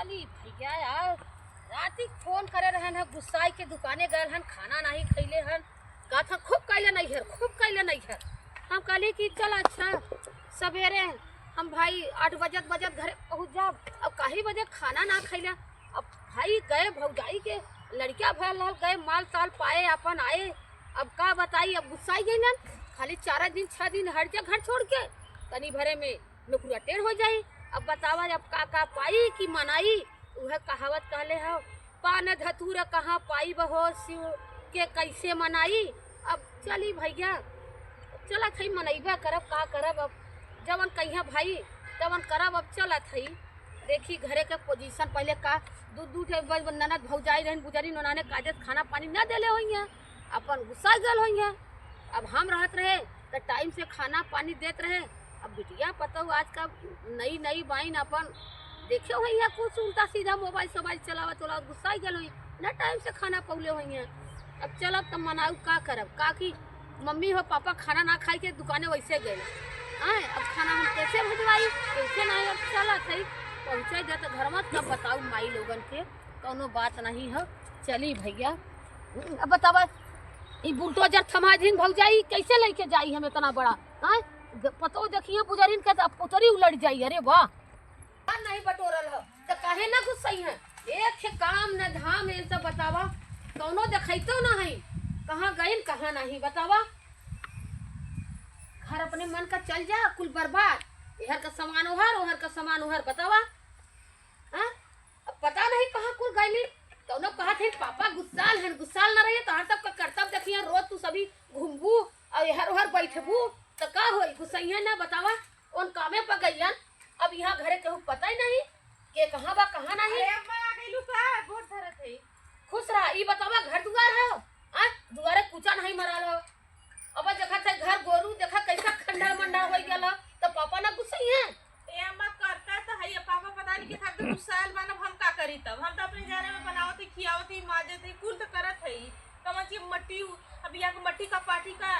चली भैया यार रात फोन करे रहन है गुस्साई के दुकाने गए हन खाना नहीं खैले हन का था खूब कैले नहीं है हम कहली कि चल अच्छा सवेरे हम भाई 8 बजत घरे पहुँच जाब। अब काही बजे खाना ना खैला। अब भाई गए भौजाई के लड़किया भैल गए माल ताल पाए अपन आए। अब का बताई अब गुस्साई गई ना खाली 4 दिन 6 दिन हट जा घर छोड़ के तनी भरे में नौकरिया टेढ़ हो जाई। अब बतावा अब का पाई कि मनाई वह कहावत कहले हो पान धतूर कहाँ पाई बहो शिव के कैसे मनाई। अब चली भैया चला थई मनैबा करब का करब अब जवन कहिया भाई तवन करब। अब चला थई देखी घरे के पोजीशन पहले का दूध ननद भौजाई रहन बुजरी नोनाने काजत खाना पानी न देले होइए अपन गुस्सा गल होइए। अब हम रहत रहे तो टाइम से खाना पानी देत रहे। अब बिटिया पता आज का नई बाइन अपन देखे हुई है कुछ उल्टा सीधा मोबाइल चलावत गुस्सा गल हुई न टाइम से खाना पौले हुई है। अब चलब तब मनाऊ का करब का कि मम्मी हो पापा खाना ना खाई के दुकाने वैसे गए आए। अब खाना हम कैसे भिजवाई कैसे नहीं। अब चला थी पहुँचे जाए तो घर में तब बताऊ माई लोगन के कोनो बात नहीं है। चली भैया अब बतावा ये बुलडोजर थमाझिन भौजाई कैसे लेके जाई हम इतना बड़ा आए पतो देखिए पुजरिन के पुतरी उलट जाई। अरे वाह नहीं बटोरल हो तो काहे ना गुस्साई है एक काम न धाम ये सब बतावा कौनो देखतो ना है कहाँ गए कहाँ नहीं बतावा। घर अपने मन का चल जा कुल बर्बाद इधर का सामान उहर का सामान उहर बतावा। अब पता नहीं कहाँ कुल गई तो कहा थे पापा गुस्साल न रही तो हर सब का कर्तव्य देखिए रोज तू सभी घूमबू और इहर उहर बैठबू तो का हो गुस्साई ना बतावा उन कामे पर गई। अब यहाँ घरे कहूँ पता ही नहीं के कहाँ बा कहाँ नहीं। खुश रहा ये बतावा घर दुआर है दुआरे कुचा नहीं मराल हो। अब देखा था घर गोरू देखा कैसा खंडा मंडा हो गया तो पापा ना गुस्सा है करता तो है पापा पता नहीं कि था गुस्साल मानो हम का करी तब हम तो अपने जाने में बनावत ही खियावत ही माजत ही कुल तो करत है कमची मट्टी अब यहाँ के मट्टी का पार्टी का।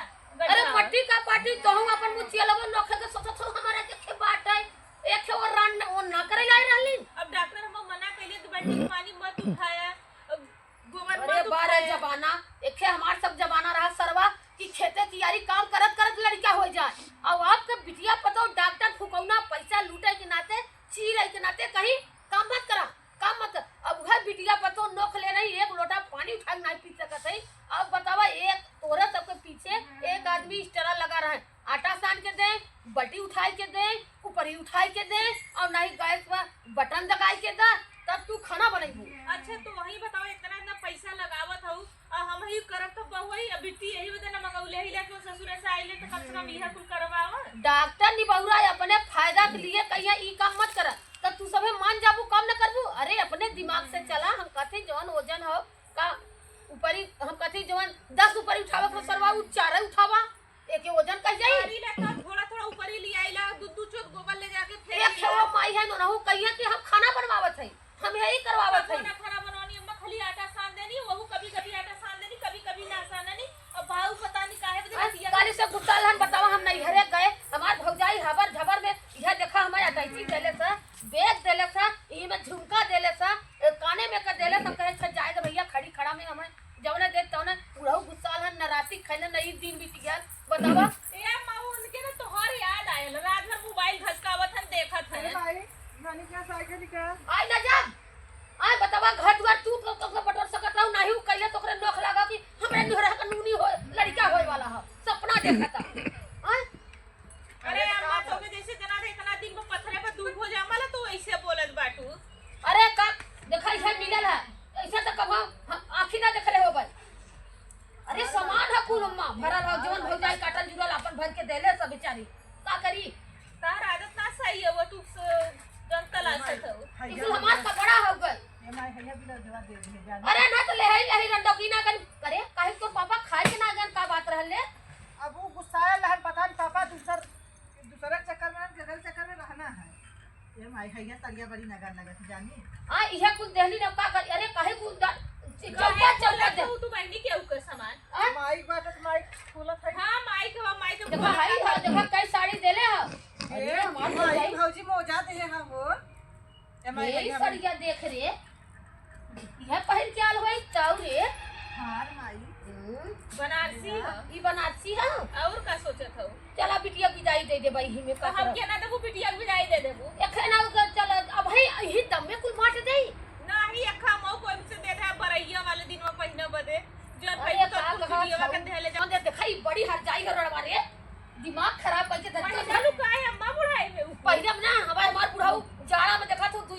अरे मट्टी का पार्टी तो हम अपन मुछिया लोग नोखे के सोचत हो हमारे के बात है एक और रान वो ना करे लाई रहली। अब डॉक्टर हमको मना कइले कि बेटी पानी मत उठाया गोबर मत अरे बारह जमाना एक हमार सब जमाना रहा सरवा कि खेते तैयारी काम करत लड़का हो जाए और आपके बिटिया पतो डॉक्टर फुकौना पैसा लूटे के नाते चीरे के नाते कहीं काम मत करा काम मत। अब वह बिटिया पतो नोख ले रही एक लोटा पानी उठा नहीं पी सकत है। अब बतावा एक तोरे सबके पीछे एक आदमी स्टरा लगा रहा है आटा सान के दे बटी उठाई के दे ऊपरी उठाई के दे और नहीं गैस पर बटन दबाई के दे तब तू खाना बनेबू। अच्छा तो वही बताओ इतना पैसा लगावत हूँ और हम ही करत तो बहुई अब बिट्टी यही बता ना मगौले ही लेके ससुर से आइले तो कम से कम यह कुल करवावा। डॉक्टर निबौरा अपने फायदा के लिए कहिया ई काम मत कर तब तू सबे मान जाबू काम न करबू। अरे अपने दिमाग से चला हम कहते जवन वजन हो का ऊपरी हम कहते जवन 10 ऊपरी उठावा तो सरवा 4 उठावा एक वजन कह जाई थोड़ा ऊपरी ले आइला दूध चोट गोबर ले जाके फेर एक खेवा माई है नोनहु कहिया कि हम खाना बनवावत है हम यही करवावत है। खाना बनवानी अम्मा खाली आटा सान देनी वो कभी आटा सान देनी कभी ना साननी। अब भाऊ पता नहीं काहे बदे काली से गुस्सा हन बतावा हम नहीं घरे गए हमार भौजाई हबर झबर में यह देखा हमारे अटैची देले सा बैग देले सा ई में झुमका देले सा काने में कर देले सब कहे छ जाए तो भैया खड़ी खड़ा में हमें जवने देख तवने उड़हु गुस्सा हन न राती खैले नहीं दिन बीत गया बतावा। ए माऊ उनके ना तोहर याद आयल रात भर मोबाइल घसकावत हन देखत है नानी क्या साइकिल का आई ना जा आई बतावा घर द्वार तू तो बटोर सकत रहू नहीं कइले तोकरे नोख लगा कि हमरे निहरा का नूनी हो लड़का होय वाला ह सपना देखता आई। अरे अम्मा तो के जैसे जना थे इतना दिन में पत्थरे पर धूप हो जा मला तो ऐसे बोलत बाटू। अरे का देखा इसे मिलल है ऐसे तो कब आँखी ना देखले हो भाई। अरे सामान है कुल अम्मा भरल हो जवन हो जाए काटल जुड़ल अपन भर के देले सब बेचारी का करी तार आदत ना सही है वो तू जनता लासत हो इस हमार कपड़ा हो गए। अरे ना तो लही रंडोकी ना कर करे काहे तो पापा खाए के ना गन का बात रहले। अब वो गुस्साया लहन पता नहीं पापा दूसरा चक्कर में जगल चक्कर में रहना है ये माई हैया तलिया बड़ी नगर नगर जानी हां इहे कुछ देहली ने का कर अरे काहे कुछ चौका दे तू बहनी के ऊपर सामान माइक बात माइक खोलत है। हां माइक देखा भाई देखा कई साड़ी देले ह अरे माई भौजी मौजा दे हम वो माई यही हइया सड़िया देख रे यह पहिल क्या होई चाउ रे हार माई बनारसी ह ई बनारसी है और का सोचत हो? चला बिटिया विदाई दे दे भाई हिमे तो का हम के ना देबू बिटिया विदाई दे देबू? एखन आउ के चल अब भाई यही दम में कुल बांट देई नाही अखा मौ कोन से दे दे बरैया वाले दिन में पहिने बदे जो अरे पहिने तो का कुल कहा बिटिया के देले जा। दे देखई बड़ी हर जाई रड़वा रे दिमाग खराब करके पहिने धरता लू काहे अम्मा बुढ़ाई में ऊपर? पहले ना हमारे मार बुढ़ाऊ जाड़ा में देखा तो तू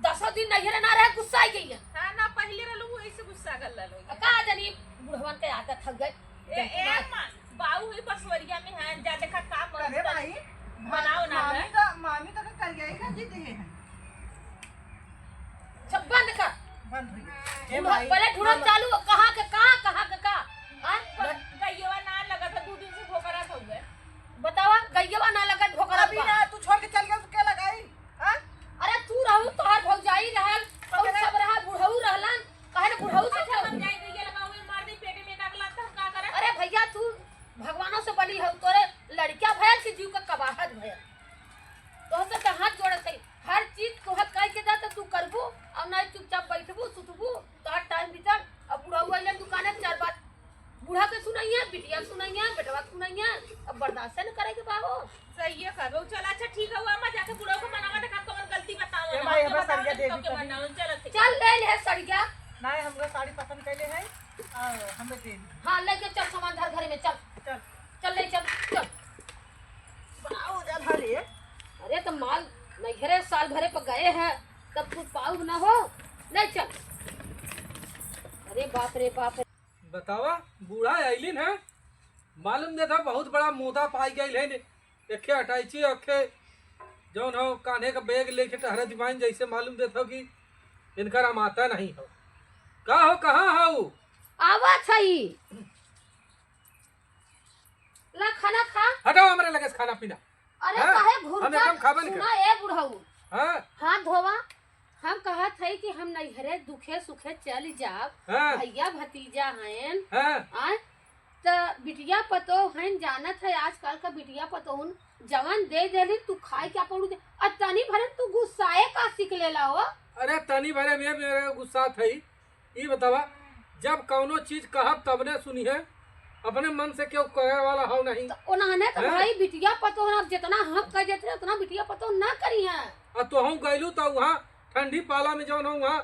10 दिन नहीं ना रहे गुस्सा आई गई है हां ना पहले रहलू ऐसे गुस्सा कर ललो। का जानी बुढ़वन के आदत थक गई ए अम्मा बाऊ ही बसवरिया में है जा देखा का अरे मन माई बनाओ ना मामी तो करिया ही का जीते हैं सब बंद कर बंद हो गई। ए ढूंढो, माई पहले ढूंढो चालू कहाँ के का हाँ? गईवा ना लगा था 2 दिन से ठोकरा था हुए। बतावा गैयवा ना लगा ठोकर अभी ना तू छोड़ के चल गया तो क्या लगाई हां अरे तू रहू तोहार भौजाई रहल और सब रहा बुढ़ऊ रहलन काहे ना बुढ़ऊ से थे हम जाई गईया लगावे मार दे पेट में कागला तो हम का करे? अरे भैया तू भगवानों से बनी हो तोरे लड़किया भयल से जीव का कबाहत भयल तो से हाथ जोड़त है हर चीज को हक कह के दा तो तू करबू और नहीं चुपचाप बैठबू सुतबू तो टाइम बीतल अब बुढ़ऊ आइले दुकाने पे 4 बात बूढ़ा के सुनाइए बिटिया सुनाइए बेटवा सुनाइए अब बर्दाश्त न करे के बाबू सही है करो चल अच्छा ठीक है हुआ मैं जाके बुढ़ऊ को मनावा देखा कौन गलती बताओ ए भाई, हमें सरिया दे दी के कभी। मनाओ चल ठीक चल ले ले सड़िया ना हमको साड़ी पसंद कैले है और हमें दे दी हाँ लेके चल सामान धर घर में चल चल चल ले चल चल बनाओ जा धरे अरे तो माल नैहरे साल भरे पर गए हैं तब कुछ पाऊ ना हो नहीं चल अरे बाप रे बाप रे बतावा बूढ़ा आइलिन है मालूम देता बहुत बड़ा मोदा पाई गई है एखे हटाइची अखे जौन हो कान्हे का बैग लेके टहरा दिवाइन जैसे मालूम देता हो कि इनका रमाता नहीं हो का हो कहाँ हो आवा छई ला खाना खा हटाओ हमारे लगे से खाना पीना अरे हाँ? काहे हम घुरता एकदम खाबन कर। सुना ए बुढ़ऊ हाँ हाथ धोवा हम कहत है कि हम नैहरे दुखे सुखे चल जाब हाँ भैया भतीजा हैं हाँ आय तो बिटिया पतो हैं जानत है आजकल का बिटिया पतोहन जवान दे देली तू खाए क्या पड़ू दे और तनी भरे तू गुस्साए का सीख लेला हो अरे तनी भरे में मेरे गुस्सा थी ये बतावा जब कौनो चीज कहब तब ने सुनी है अपने मन से क्यों करे वाला हो नहीं तो उन्होंने तो हैं? भाई बिटिया पतोहन अब जितना हम कह देते हैं उतना बिटिया पतोहन ना करी है और तो हम गैलू तो वहाँ ठंडी पाला में जौन हो वहाँ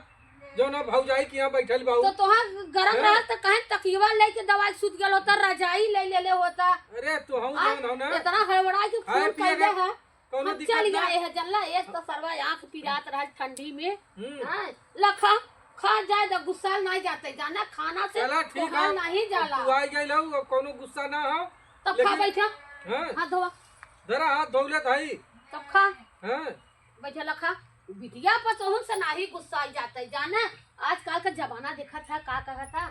जौन हो भौजाई के यहाँ बैठल बाबू तो तोहार गरम हैं? रहा तो कहीं तकिया लेके दवाई सुत गल होता रजाई ले ले होता अरे तो हम आ, जौन हो ना इतना हड़बड़ा के खाए फोन पिए कर दे के है कौनो हम दिक्कत चल ना गए है जनला एक तो सरवा आंख पिरात रहा ठंडी में हम्म, हाँ, लखा खा जाए तो गुस्सा नहीं जाते जाना खाना से चला ठीक तोहार है नहीं जाला तू आई गई लो कोनो गुस्सा ना हो तब खा लेकिन- बैठा हाँ हाथ धोवा जरा हाथ धोले भाई तब खा हाँ बैठा लखा बिटिया पर तो हम से नहीं गुस्सा आई जाता है जाना आजकल का जमाना देखा था का कहा था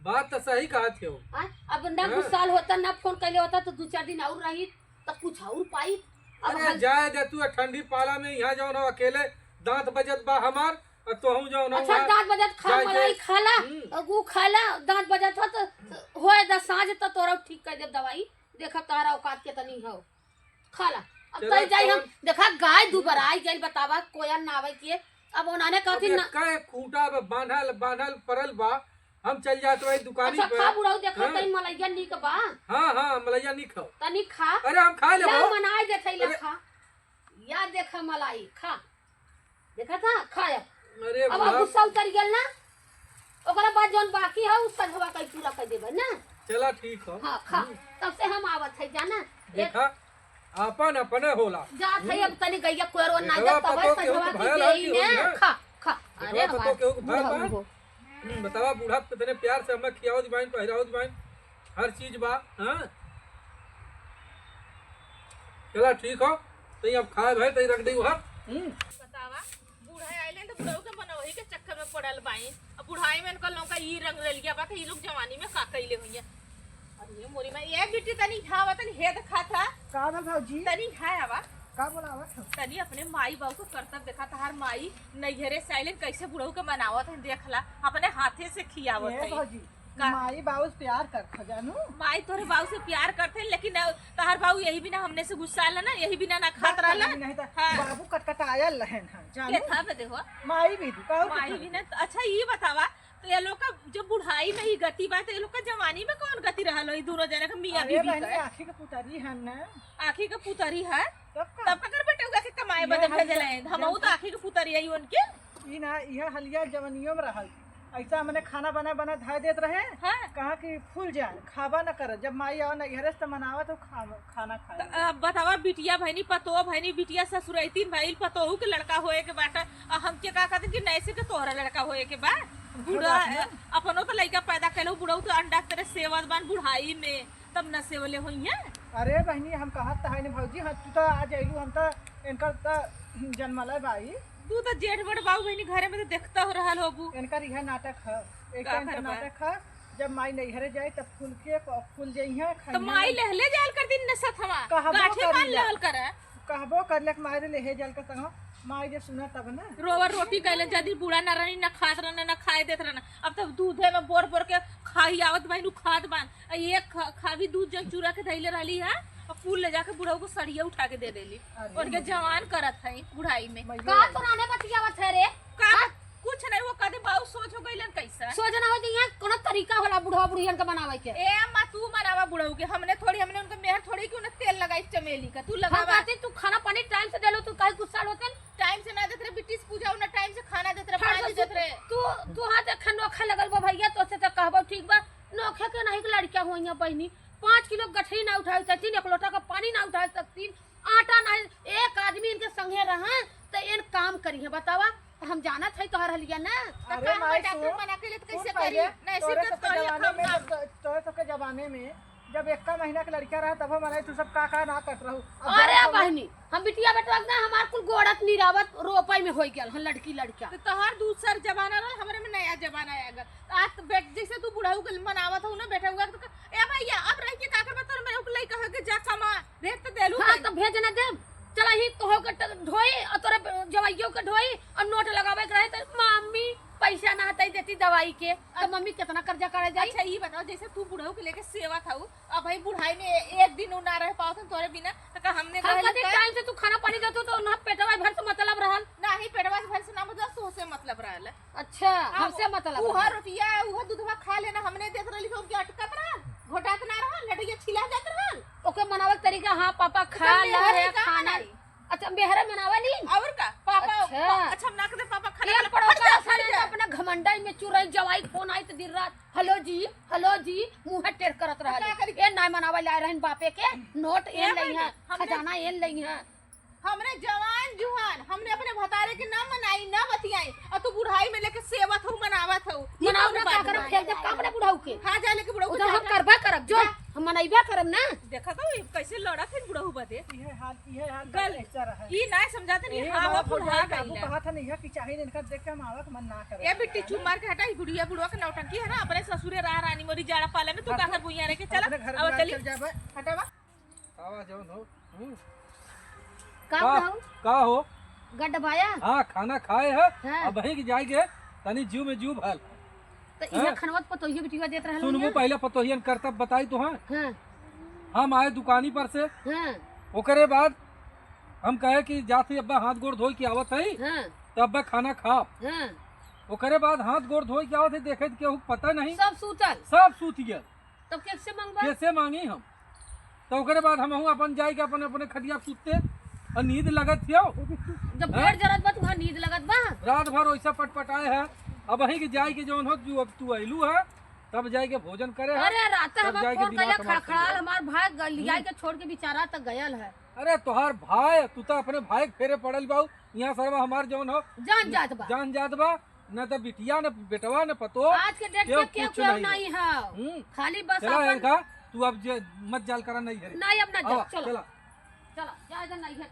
बात तो सही कहा थे हो हाँ? अब ना हाँ। गुस्सा होता ना फोन कैले होता तो 2-4 दिन और रही तो कुछ और पाई अब अरे हम- जाए दे तू ठंडी पाला में यहाँ जौन हो अकेले दांत बजत बा हमार और तो हम जौन हो अच्छा वहाँ- दांत बजत खा जाए मलाई दे। खाला हम्म। और वो खाला दांत बजत हो तो होए द साँझ तो तोरा ठीक कर दे दवाई देखा तारा औकात के तनी हो खाला अब चलो, कहीं जाई हम कौन- देखा गाय दुबराई गई बतावा कोयल ना आवे के अब उन्होंने अब कहती ये ना काय खूंटा बा बांधल बांधल पड़ल बा हम चल जात वही दुकानी अच्छा पे खा बुढ़ाऊ देखा हाँ। तनी मलैया निक बा हाँ हाँ मलैया नहीं खाओ तनी खा अरे हम खा ले या मनाई देखे ला अरे- खा या देखा मलाई खा देखा था खाया अरे अब बाप गुस्सा उतर गेल ना ओकरा बाद जौन बाकी है उ संघवा कई पूरा कर देबे ना चला ठीक हो हाँ खा तब से हम आवत है जाना एक देखा अपन अपने होला जात है अब तनी गैया कोरो ना देखवा जा तब पतो केहू संघवा के की भयल है देई कि होई ने है? खा खा अरे देखवा पतो केहू के भयल बुढ़ऊ बा? हो। बतावा बूढ़ा कितने प्यार से हमें खियाओ दिवाइन पहिराओ दिवाइन हर चीज बा हाँ चला ठीक हो तो अब खाए भाई तो रख दी वहाँ बतावा बूढ़ा आइले तो बुढ़ऊ के मनवही के चक्कर में पड़ल बाई अब बुढ़ाई में इनका लोग का ई रंग रलिया बा कि ई लोग जवानी में का कइले हुई अरे मोरी में ये बिट्टी तनी खावा तनी हेद खा था का बोल भौजी तनी खाए आवा का बोलावत हो तनी अपने माई बाबू को करतब देखा था हर माई नैहरे साइलेंट कैसे बुढ़ऊ के मनावत है देखला अपने हाथे से खियावत ए है भौजी का माई बाबू से प्यार करता जानू। माई तोरे बाबू से प्यार करते लेकिन तहार बाबू यही बिना हमने से गुस्सा ना यही बिना ना खात रहला। नहीं तो हाँ। बाबू कटकटाया लहन है के जानू। था बे देखो माई भी कहू माई बिना अच्छा ये बतावा तो ये लोग का जब बुढ़ाई में ही गति बात ये लोग का जवानी में कौन गति रहल ई दोनों जने का मियां अरे बीबी बहनी का आँखी के पुतरी है ना आखी का पुतरी है तब का तब कर बेटे उगा के कमाए बदे भेजले हमहू तो आखी के पुतरी आई उनके ई ना यह हलिया जवनियों में रहल ऐसा हमने खाना बना बना धाय देत रहे हाँ कहा कि फूल जाए खावा न कर जब माई आओ न घरे से मनावा तो खाना तो खाए अब बतावा बिटिया भैनी पतो भैनी बिटिया ससुरैतीन भाई पतोहू के लड़का होए के बाटा हमके का कहते कि नैसे के तोहरा लड़का होए के बा बूढ़ा अपनो तो लड़का पैदा कैलो बुढ़ऊ तो अंडा तेरे सेवत बान बुढ़ाई में तब न सेवले होइए। अरे बहनी हम कहत त है न भौजी हाँ तू तो आज अइलू हम तो इनकर तो जन्मला बाई तू तो जेठ बड़ बाबू बहनी घरे में तो देखता हो रहल होबू इनकर यह नाटक है एक का इनका करबा? नाटक है जब माई नैहरे जाए तब फूल जाइए तो माई लहले जाल कर दिन नसत हवा कहबो गाठे मान करिला। लेवल कर कहबो करलक माई रे ले जल के संग माई जे सुना तब ना रोवर रोटी कैलन जदी बूढ़ा न रही न खात रहना न खाए देत रहना अब तो दूधे में बोर बोर के खाई आवत बहनू खात बान एक खावी दूध जन चूरा के धैले रहली है और फूल ले जाके बुढ़ऊ को सड़िया उठा के दे देली अरे उनके जवान करत है बुढ़ाई में का पुराने बतियावत है रे का कुछ नहीं वो कदे बाऊ सोच हो गइलन कैसा सोचना हो यहाँ कोनो तरीका होला बुढ़वा बुढ़ियन के बनावे के। ए अम्मा तू मनावा बुढ़ऊ के हमने उनके मेहर थोड़ी कि उन्हें तेल लगाई चमेली का तू हम लगावा कहते तू खाना पानी टाइम से देलो तू काहे गुस्सा होते टाइम से ना देत रे बिटिस पूजा उन्हें टाइम से खाना देत रे पानी देत रे तू हाथ देखा नोखा लगल बा भैया तो से तो कहबो ठीक बा नोखे के नहीं के लड़कियां होइया बहनी 5 किलो गठरी ना उठा सकती एक लोटा का पानी ना उठा सकती आटा ना एक आदमी इनके संगे रहा तो इन काम करी है बतावा हम जाना था तोहर हलिया ना अरे माई डॉक्टर सुन मना के लिए तो सुन कैसे पहले, करी नहीं तोरे सिर्फ सबके तो ये जमाने में काम तोरे सबके जमाने में जब 1 महीना के लड़का रहा तब हमारे तू सब का ना कट रहू अरे बहनी हम बिटिया बेटा ना हमार कुल गोड़त निरावत रोपई में होई गेल हम लड़की लड़का तो तोहर दूसर जमाना रहा हमारे में नया जमाना आएगा आज तो बेट जैसे तू बुढ़ाऊ के मनावत हो ना बैठा हुआ तो ए भैया अब रह के का कर बता मेरे को लई कह के जा कमा भेज तो देलू हां तो भेज ना दे चला ही तो के ढोई और तोरे जवाइयों के ढोई और नोट लगावे के रहे तो मम्मी पैसा ना हतई देती दवाई के तो मम्मी कितना कर्जा करे जाई। अच्छा ये बताओ जैसे तू बुढ़ऊ के लेके सेवा था अब भाई बुढ़ाई में एक दिन ना रह पाओ तोरे बिना तो हमने हम कभी टाइम से तू खाना पानी देतो तो ना पेटवा भर से मतलब रहल ना ही पेटवा भर से ना मतलब सो से मतलब रहल। अच्छा हमसे मतलब उहा रोटिया उहा दूधवा खा लेना हमने देत रहली तो उनके अटकत रहल घोटा के ना रहल लड़िया छिला जात रहल ओके मनावे के तरीका हां पापा खा ले रे खाना। अच्छा मेहरा मनावा ली और का पापा अच्छा। अच्छा ना के पापा ये खाना पड़ो का सारे अपना घमंडाई में चुराई जवाई फोन आई तो दिन रात हेलो जी मुंह टेढ़ करत रहल ए नाय मनावा ला रहन बापे के नोट ए लई है खजाना ए लई है हमने जवान जुहान हमने अपने भतारे के ना मनाई ना बतियाई और तू बुढ़ाई में लेके सेवा थू मनावत हूं मनाव ना का करब फेल जब काम ना बुढ़ाऊ के हां जा लेके बुढ़ऊ उधर हम करबा करब जो हम मनाइबा करब ना देखा तो कैसे लड़त है बुढ़ऊ बदे ये हाल गल ऐसा रहा ई ना समझाते नहीं हां वो बुढ़ा बाबू गइला कहा था नहीं है कि चाहिए इनका देख के हम आवक मन ना करे ए बिट्टी चुप मार के हटा बुढ़िया बुढ़वा के नौटंकी है ना अपने ससुरे रहा रानी मोरी जाड़ा पाले में तू का कर बुइया रे के चल अपने घर अब में चली चल जाबे हटावा आवा जौन हो का का बुढ़ाऊ का हो गड्ढबाया हाँ खाना खाए है हाँ। अब वहीं की जाएंगे तनी जीव में जीव भल तो इहा खनवत पर तो ये बिटिया देत रहल सुनबो पहले पतोहियन करतब बताई तो हाँ हां हम आए दुकानी पर से हां ओकरे बाद हम कहे कि जाते अब्बा हाथ गोड़ धोई के आवत है हां तब अब्बा खाना खा हां ओकरे बाद हाथ गोड़ धोई के आवत है देखे तो केहू पता नहीं सब सूतल सब सूत गया तब कैसे मंगवा कैसे मांगी हम तो ओकरे बाद हम अपन जाए के अपन अपने खटिया सूते और नींद लगत थियो जब पेट जरत बा तुहां नींद लगत बा रात भर वैसा पटपटाए है अब वहीं के जाए के जौन हो जो अब तू अइलू है तब जाए के भोजन करे है अरे रात तब हमार जाए के फोन दिमाग कइले हमार खड़खड़ाल हमार भाई गलिया के छोड़ के बेचारा तक गयल है अरे तोहार भाई तू तो अपने भाई के फेरे पड़ल बाऊ यहाँ सरवा हमार जौन हो जान जात बा जान जात बा न तो बिटिया न बेटवा न पतो आज के डेट केहू में क्यों कुछ क्यों नहीं नहीं है खाली बस चला अपन इनका तू अब मत जाल करा नहीं है नहीं अब ना जा आवा, चलो चला चलो ज्यादा नहीं है।